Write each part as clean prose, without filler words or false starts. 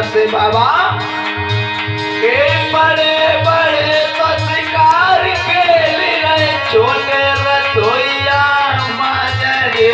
से बाबा एक बड़े बड़े तो शिकार के लिए छोटे रसोईया माजरे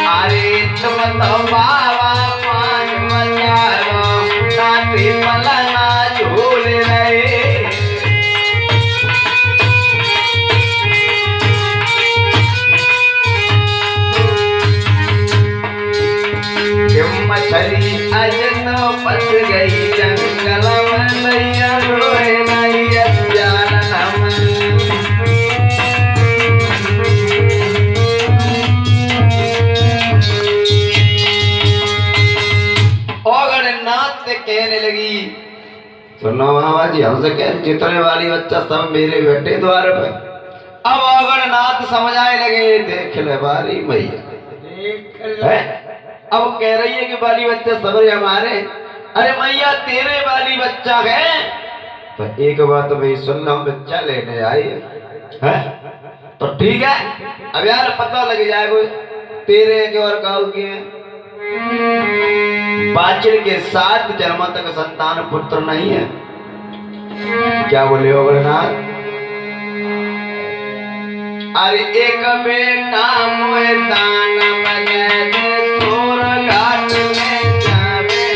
अरे तुम तो बाबा मान मचारो नाती पलना झूल रहे मछली अजन फंस गई जंगल में नैया रोए नैया जानम नाथ कहने लगी सुनो बाबा जी हमसे कह जितने वाली बच्चा सब मेरे बेटे द्वार पे। अब अगरनाथ समझ आए लगे देख ले बारी मैया अब कह रही है कि बाली बच्चा सबरे हमारे। अरे मैया तेरे बाली बच्चा है तो एक बात भाई सुन लो बच्चा लेने आई है तो ठीक है। अब यार पता लग जाएगा तेरे के और काऊ के बाचिल के 7 जन्म तक संतान पुत्र नहीं है। क्या बोले अगरनाथ? अरे एक बेटा मोए दान घाट में जावे।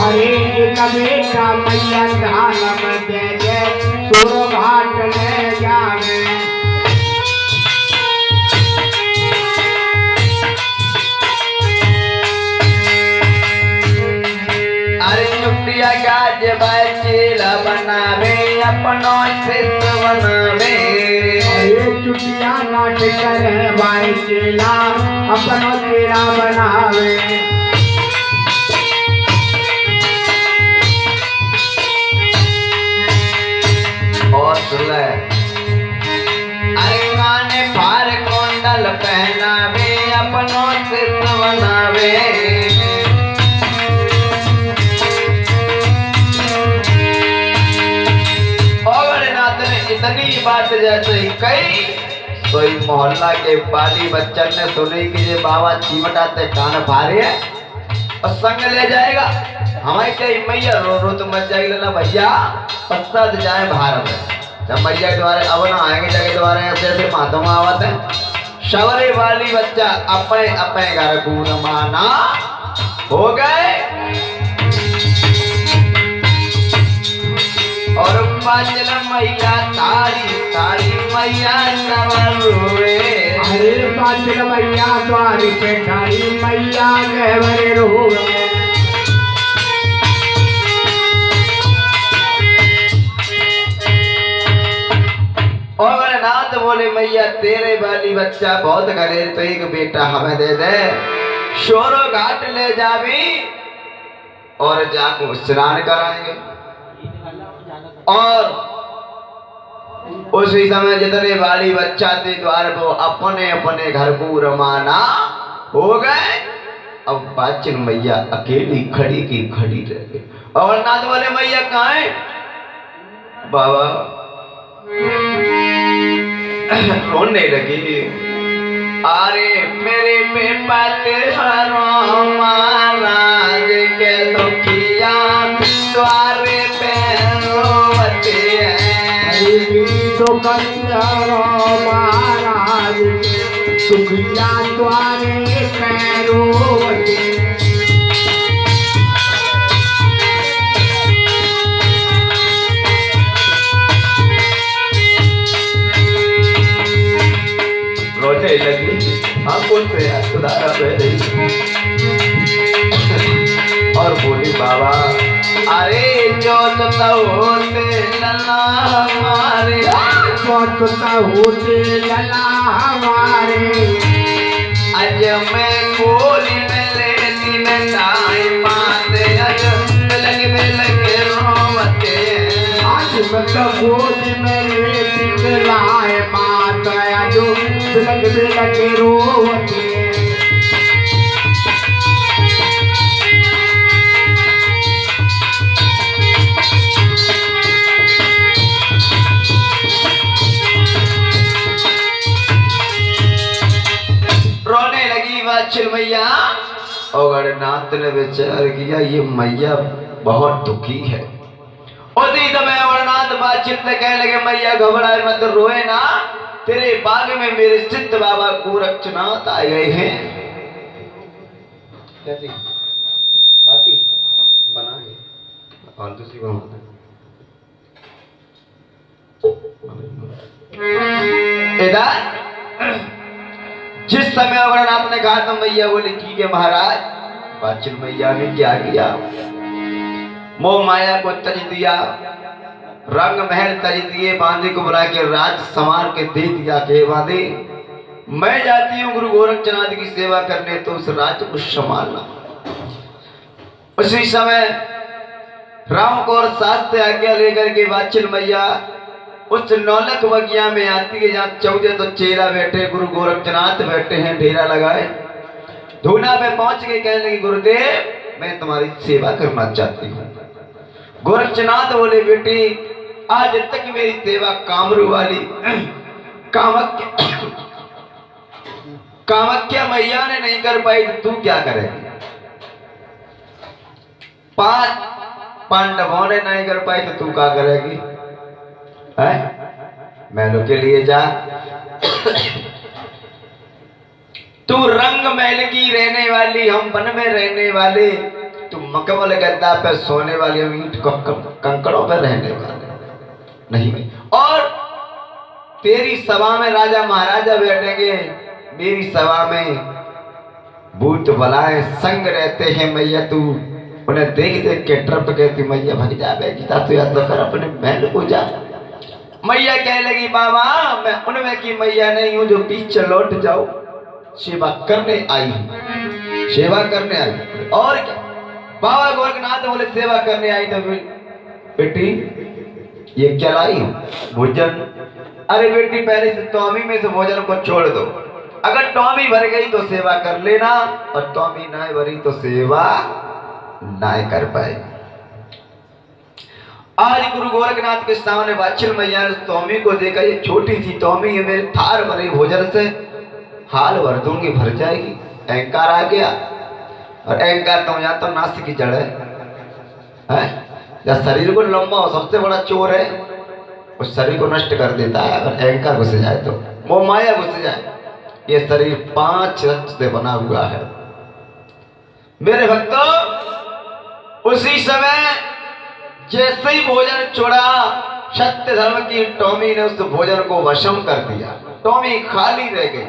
अरे एक बेटा मैया दानम दे दे सोर घाट में जावे। अरे चुटिया गाज बचेला बनावे अपनों से बनावे। अरे चुटिया नाट करे भाई चेला अपनो तेरा बनावे। और सुले अरे माने फार कोंडल पहनावे अपनों से बनावे। इतनी बात जैसे कई कोई मोहल्ला के बाली बच्चन ने सुनी कि ये बाबा चिमटाते कान फारे है और संग ले जाएगा हमारे कई मैया रो रो तो मच जाएगी ना भैया पत्ता जाए बाहर में। जब मैया के द्वारे अब ना आएंगे जगह द्वारे ऐसे ऐसे मातम आवत है शवरे वाली बच्चा अपने अपने घर गुण माना हो गए। और बाचल मैया तारी तारी मैया नवर रोए। अरे बाचल मैया द्वारी पे तारी मैया गहरे रोए। और नाथ बोले मैया तेरे वाली बच्चा बहुत करे तो एक बेटा हमें दे दे शोरो घाट ले जावी और जाको स्नान कराएंगे। और उसी समय जितने वाली बच्चा थे द्वार को अपने अपने घर को रवाना हो गए। अब बाचिल मैया अकेली खड़ी की खड़ी रह गई। और नाथ बोले मैया कहाँ है? बाबा रोने लगी। अरे मेरे बेपते महाराज के दुखिया द्वारे पे रोते हैं। तो कंजरो महाराज दुखिया द्वारे पे रोते। रोने लगी। हाँ कौन पे यार सुधारा पहले और बोली बाबा अरे जो तो होते लला हमारे होते लला हमारे। आज मैं बोली में लेती में टाइम पाते आज मिलक रोवते। आज मैं बोली में लेती में लाए बात आज मिलक रोवते। बाछिल मैया। औगड़नाथ ने विचार किया ये मैया बहुत दुखी है। उसी समय औगड़नाथ बाछिल से कहने लगे मैया घबराए मत, रोए ना, तेरे बाग में मेरे सिद्ध बाबा गोरक्षनाथ आए गए हैं। कैसी बाती बना है और दूसरी बना इधर जिस समय औगड़नाथ ने कहा तो मैया बोली ठीक है महाराज। बाछिल मैया ने क्या किया, मोह माया को तज दिया, रंग महल तज दिए, बांधे को बुला के राज संवार के दे दिया के बांधे मैं जाती हूँ गुरु गोरक्षनाथ की सेवा करने, तो उस राज्य को संभालना। उसी समय राम को और शास्त्र आज्ञा लेकर के बाछिल मैया उस नौलख बगिया में आती है जहाँ 14 तो चेला बैठे, गुरु गोरक्षनाथ बैठे हैं ढेरा लगाए। धूना पे पहुंच के कहने लगी गुरुदेव मैं तुम्हारी सेवा करना चाहती हूँ। गोरक्षनाथ बोले बेटी आज तक मेरी सेवा कामरू वाली कामाख्या मैया ने नहीं कर पाई, तो तू क्या करेगी। 5 पांडवों ने नहीं कर पाई, तो तू क्या करेगी। महलों के लिए जा, तू रंग महल की रहने वाली, हम वन में रहने वाले, तू मखमल गद्दा पे सोने वाली, हम ईंट कंकड़ों पे रहने वाले नहीं। और तेरी सभा में राजा महाराजा बैठेंगे, मेरी सभा में भूत बलाएं संग रहते हैं मैया, तू उन्हें देख देख के ट्रप कहती मैया भग जा बेटा, तू याद तो कर अपने महल को जा। मैया कह लगी बाबा मैं उनमें की मैया नहीं हूं जो पीछे लौट जाओ, सेवा करने आई हूं, सेवा करने आई। और क्या बाबा गोरखनाथ बोले सेवा करने आई, तो बेटी ये क्या लाई भोजन। अरे बेटी पहले से टॉमी में से भोजन को छोड़ दो, अगर टॉमी भर गई तो सेवा कर लेना, और टॉमी ना भरी तो सेवा ना कर पाए। आज गुरु गोरखनाथ के सामने बाछिल मैया ने टॉमी को देखा, ये छोटी सी टॉमी है, मेरे थार भरे भोजन से हाल भर दूंगी, भर जाएगी। अहंकार आ गया, और अहंकार तो यहाँ तो नास्तिक की जड़ है। या शरीर को लंबा हो सबसे बड़ा चोर है, उस शरीर को नष्ट कर देता है। अगर अहंकार घुस जाए तो मोह माया घुस जाए। ये शरीर 5 रत्न से बना हुआ है मेरे भक्तों। उसी समय जैसे ही भोजन छोड़ा, सत्य धर्म की टॉमी ने उस भोजन को वशम कर दिया, टॉमी खाली रह गई।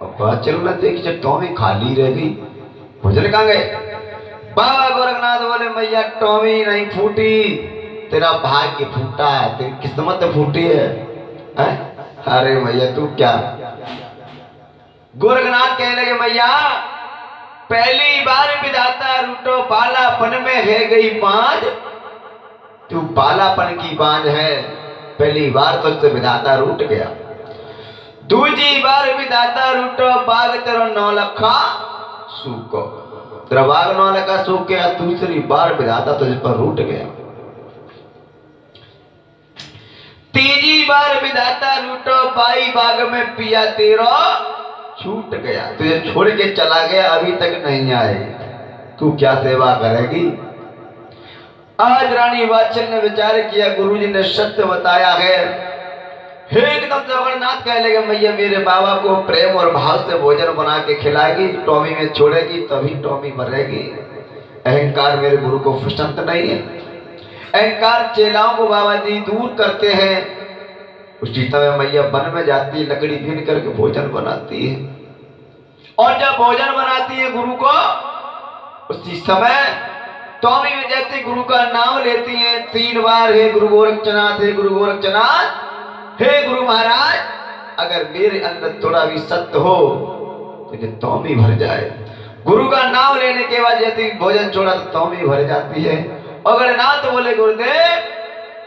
अब बात चल रहा देखी जब टॉमी खाली रह गई, भोजन कहाँ गए। बाबा गोरखनाथ बोले मैया टॉमी नहीं फूटी, तेरा भाग्य फूटा है, तेरी किस्मत फूटी है। अरे मैया तू क्या। गोरखनाथ कहने लगे मैया पहली बार विधाता रूटो, बालापन में है गई बांझ, तू बालापन की बांझ है, पहली बार तो उससे विधाता रूट गया। दूसरी बार विधाता रूटो, बाग तेरा 9 लखा सूखो, तेरा बाग 9 लखा सूख गया। दूसरी बार विधाता तुझ पर रूट गया। तीसरी बार विधाता रूटो, बाई बाग में पिया तेरा छूट गया, तुझे छोड़ के चला गया, अभी तक नहीं आए, तू क्या सेवा करेगी। आज रानी वाचन ने विचार किया, गुरुजी ने सत्य बताया है। एकदम जगन्नाथ कह लगे मैया मेरे बाबा को प्रेम और भाव से भोजन बना के खिलाएगी, टॉमी में छोड़ेगी तभी टॉमी मरेगी। अहंकार मेरे गुरु को पसंद नहीं है। अहंकार चेलाओं को बाबा जी दूर करते हैं। उसी समय मैया वन में जाती है, लकड़ी बीन करके भोजन बनाती है, और जब भोजन बनाती है गुरु को, उसी समय टॉमी में जैसे गुरु का नाम लेती है 3 बार, हे गुरु गोरक्षनाथ, हे गुरु गोरक्षनाथ, हे गुरु महाराज, अगर मेरे अंदर थोड़ा भी सत्य हो तो टॉमी भर जाए। गुरु का नाम लेने के बाद जैसे भोजन छोड़ा तो टॉमी भर जाती है। अगर ना तो बोले गुरुदेव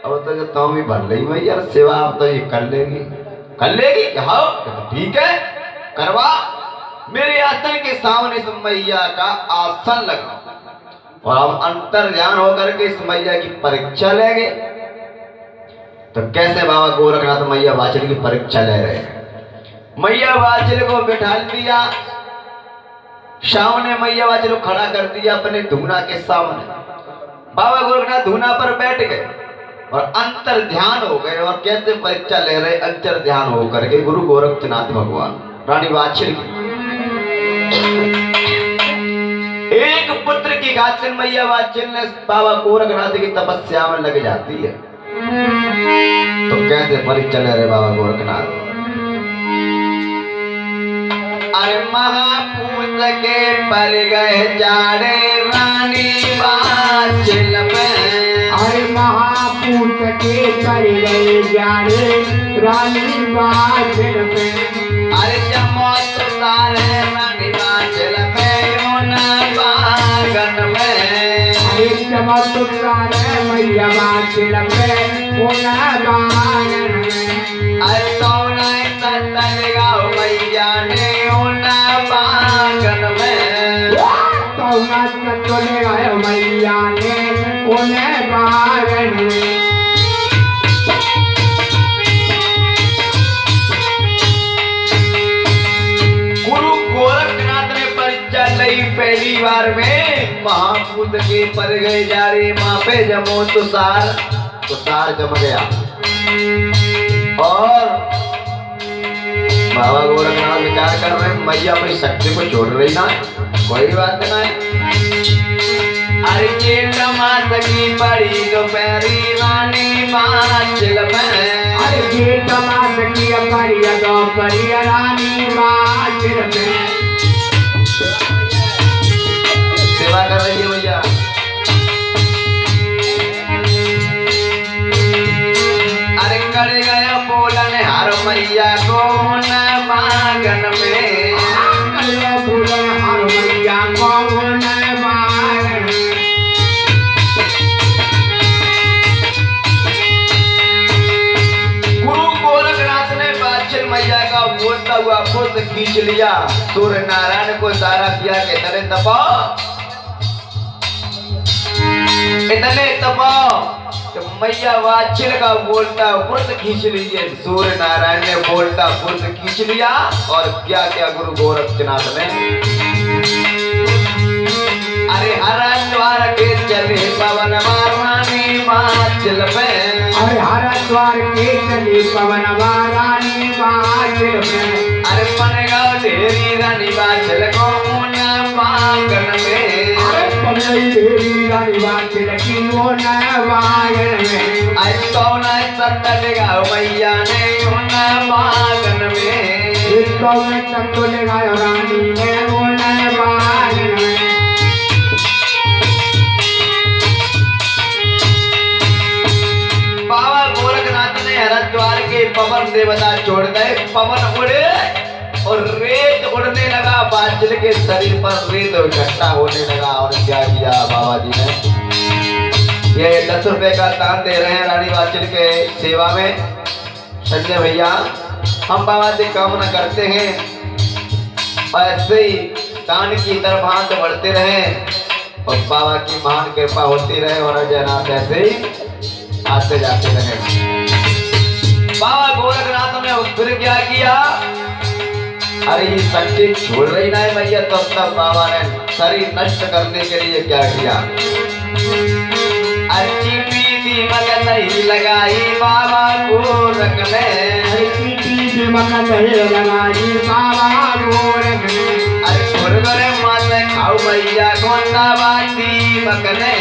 अब तो जो टॉमी भर ली भैया, सेवा अब तो ये कर लेगी क्या। तो ठीक है करवा, मेरे आसन के सामने इस मैया का आसन लगा, और अब अंतर ज्ञान होकर के इस मैया की परीक्षा लेंगे। तो कैसे बाबा गोरखनाथ मैया वाचल की परीक्षा ले रहे हैं। मैया वाचल को बिठा दिया, शाम ने मैया वाचलो खड़ा कर दिया अपने धूना के सामने। बाबा गोरखनाथ धूना पर बैठ गए और अंतर ध्यान हो गए और कैसे परीक्षा ले रहे अंतर ध्यान हो करके गुरु गोरखनाथ भगवान रानी वाछिल की एक पुत्र की खातिर मैया वाछिल ने बाबा गोरखनाथ की तपस्या में लग जाती है। तो कैसे परीक्षा ले रहे बाबा गोरखनाथ। अरे महापूत के पर गए जाड़े रानी वाछिल में। अरे महापूत के पर गए जाड़े रानी वाछिल में। अरे जमोत सारे रानी वाछिल में उन बागन में। अरे जमोत सारे मैया वाछिल में उन बागन में। अरे सोना सतन गाओ मैया ने उन बागन में। सोना सतन गाओ मैया ने उन बागन में। गुरु गोरखनाथ ने परीक्षा ली पहली बार में। महापूत के पर गए जा रहे माँ पे जमो तुषार जम गया और बाबा गोरखनाथ विचार कर रहे मैया अपनी शक्ति को छोड़ रही ना, कोई बात ना है। अरे जेठ मास की बड़ी दोपहरी रानी वाछिल में। अरे जेठ मास की बड़ी दोपहरी रानी वाछिल में। सेवा कर रही है भैया। अरे कर गया बोलन हर मैया को न बागन में। कर बोलन हर मैया को न बागन में। गुरु गोरखनाथ ने वाछिल मैया का बोलता हुआ पुत्र खींच लिया। सूर्य नारायण को इशारा किया कि इतने तपाओ तो मैया वाछिल का बोलता पुत्र खींच लीजिए। सूर्य नारायण ने बोलता पुत्र खींच लिया और क्या क्या गुरु गोरखनाथ ने। अरे हरिद्वार के चले पवन रानी वाछिल में। अरे हरिद्वार के चले पवन रानी वाछिल में। अरे बनेगा ढेरी रानी वाछिल को न बागन में। अरे बनेगा ढेरी रानी वाछिल की न बागन में। अरे सोना सत्तर गाँव मैया ने न बागन में। सोना सत्तर गाँव रानी ने न बागन में। बाबा गोरखनाथ ने हरिद्वार के पवन देवता छोड़ गए। पवन उड़े और रेत उड़ने लगा। वाछिल के शरीर पर रेत इकट्ठा होने लगा। और क्या किया बाबा जी ने, ये 10 रुपए का दान दे रहे हैं रानी वाछिल के सेवा में। संजय भैया हम बाबा से कामना करते हैं ऐसे ही दान की तरफ हाथ बढ़ते रहे और बाबा की महान कृपा होती रहे और अजयनाथ ऐसे ही आते जाते रहे। बाबा गोरखनाथ ने फिर क्या किया। अरे ये शक्ति छोड़ रही ना है भैया। तब तक बाबा ने शरीर नष्ट करने के लिए क्या किया। अच्छी दीमक नहीं लगाई बाबा गोरख ने। दीमक नहीं लगाई बाबा गोरख ने। अरे गुरगुरे मत खाओ भैया गोंदा दीमक ने।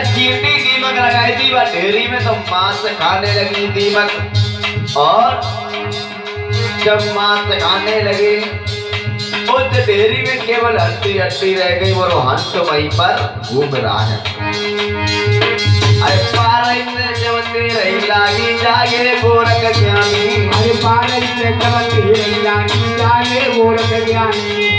चींटी दीमक लगाई थी वह ढेरी में तो मांस खाने लगी दीमक। और जब मांस खाने लगे उस ढेरी में केवल हड्डी हड्डी रह गई और हंस वहीं पर घूम रहा है। अरे पारई से जबती रही लागी जागे गोरख ज्ञानी। अरे पारई से जबती रही लागी जागे गोरख ज्ञानी।